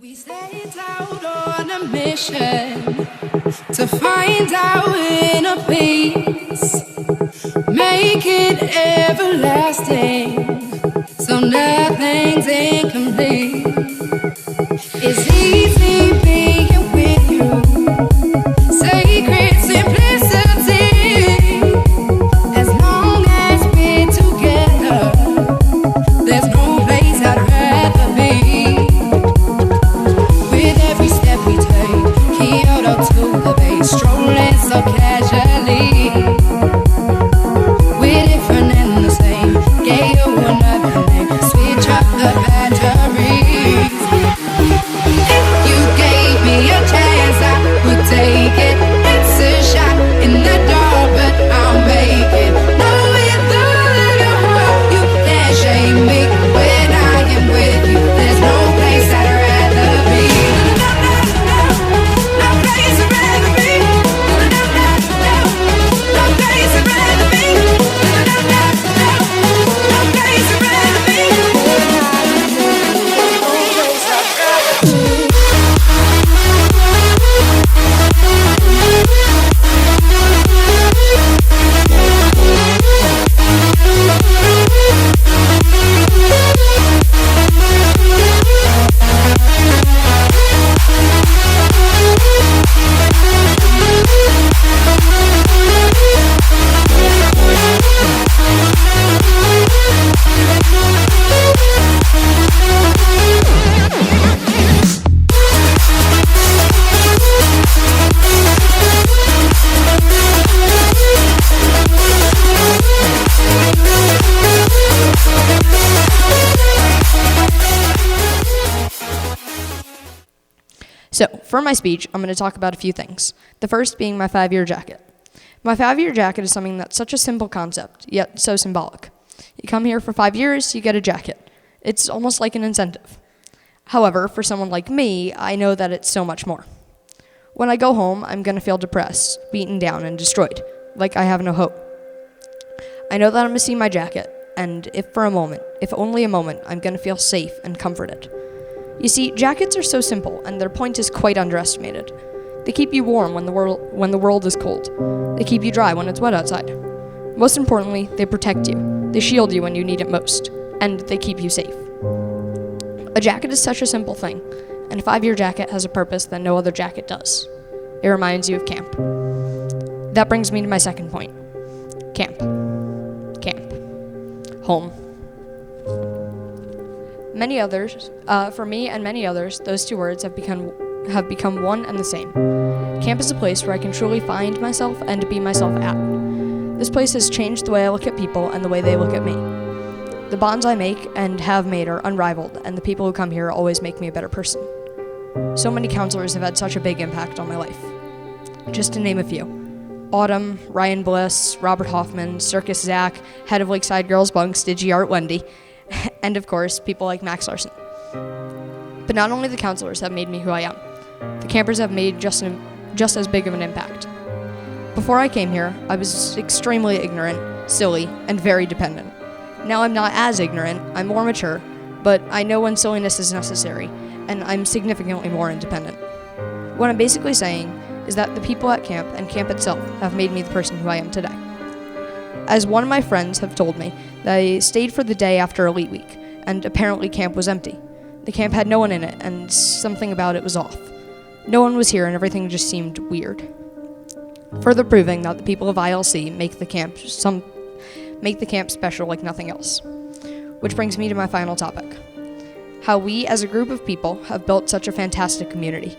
We set out on a mission to find our inner peace, make it everlasting, so nothing's incomplete. It's easy being with you, sacred simplicity. As long as we're together, there's no place I'd rather be. With every step we take, Kyoto to the bay, strolling so casually. We're different and the same, gave you another name, switch up the batteries. If you gave me a chance, I would take it. It's a shot in the dark, but I'll make it. Knowing the little heart, you can't shame me when I am with you. There's no place I'd rather be. No place I'd rather be. No place I'd rather be. No place I'd rather be. So, for my speech, I'm going to talk about a few things. The first being my 5-year jacket. My 5-year jacket is something that's such a simple concept, yet so symbolic. You come here for 5 years, you get a jacket. It's almost like an incentive. However, for someone like me, I know that it's so much more. When I go home, I'm going to feel depressed, beaten down, and destroyed, like I have no hope. I know that I'm going to see my jacket, and if only a moment, I'm going to feel safe and comforted. You see, jackets are so simple, and their point is quite underestimated. They keep you warm when the world is cold. They keep you dry when it's wet outside. Most importantly, they protect you. They shield you when you need it most, and they keep you safe. A jacket is such a simple thing, and a 5-year jacket has a purpose that no other jacket does. It reminds you of camp. That brings me to my second point. Camp. Camp. Home. For me and many others, those two words have become one and the same. Camp is a place where I can truly find myself and be myself at. This place has changed the way I look at people and the way they look at me. The bonds I make and have made are unrivaled, and the people who come here always make me a better person. So many counselors have had such a big impact on my life. Just to name a few. Autumn, Ryan Bliss, Robert Hoffman, Circus Zach, head of Lakeside Girls Bunks, DigiArt Wendy, and of course, people like Max Larson. But not only the counselors have made me who I am, the campers have made just as big of an impact. Before I came here, I was extremely ignorant, silly, and very dependent. Now I'm not as ignorant, I'm more mature, but I know when silliness is necessary, and I'm significantly more independent. What I'm basically saying is that the people at camp and camp itself have made me the person who I am today. As one of my friends have told me, they stayed for the day after Elite Week, and apparently camp was empty. The camp had no one in it, and something about it was off. No one was here, and everything just seemed weird. Further proving that the people of ILC make the camp special like nothing else. Which brings me to my final topic. How we, as a group of people, have built such a fantastic community.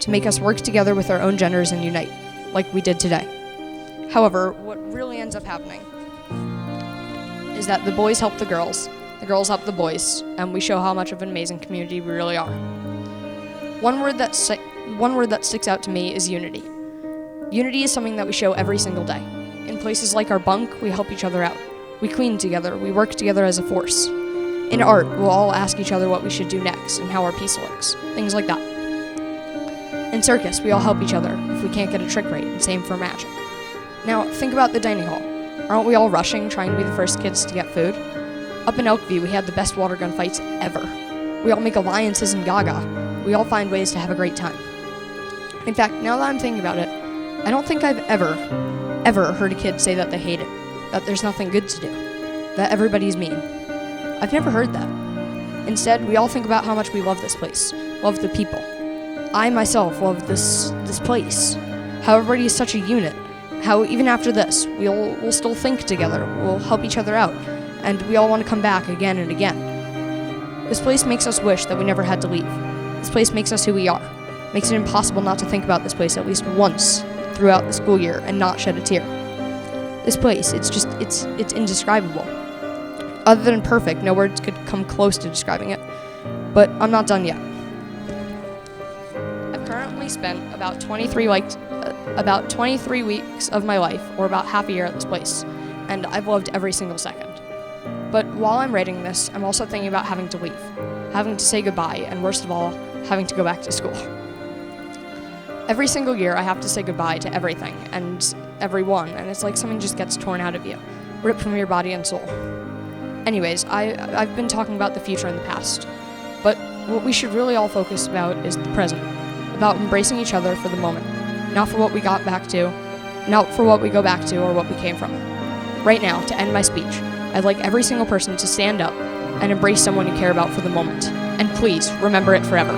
To make us work together with our own genders and unite, like we did today. However, what really ends up happening is that the boys help the girls help the boys, and we show how much of an amazing community we really are. One word that sticks out to me is unity. Unity is something that we show every single day. In places like our bunk, we help each other out. We clean together, we work together as a force. In art, we'll all ask each other what we should do next and how our piece looks, things like that. In circus, we all help each other if we can't get a trick right, and same for magic. Now, think about the dining hall. Aren't we all rushing, trying to be the first kids to get food? Up in Elkview, we had the best water gun fights ever. We all make alliances in Gaga. we all find ways to have a great time. In fact, now that I'm thinking about it, I don't think I've ever heard a kid say that they hate it, that there's nothing good to do, that everybody's mean. I've never heard that. Instead, we all think about how much we love this place, love the people. I myself love this place, how everybody is such a unit, how even after this, we'll still think together, we'll help each other out, and we all want to come back again and again. This place makes us wish that we never had to leave. This place makes us who we are, makes it impossible not to think about this place at least once throughout the school year and not shed a tear. This place, it's indescribable. Other than perfect, no words could come close to describing it, but I'm not done yet. I've currently spent about 23 weeks of my life, or about half a year at this place, and I've loved every single second. But while I'm writing this, I'm also thinking about having to leave, having to say goodbye, and worst of all, having to go back to school. Every single year, I have to say goodbye to everything and everyone, and it's like something just gets torn out of you, ripped from your body and soul. Anyways, I've been talking about the future and the past, but what we should really all focus about is the present, about embracing each other for the moment, not for what we got back to, not for what we go back to or what we came from. Right now, to end my speech, I'd like every single person to stand up and embrace someone you care about for the moment, and please remember it forever.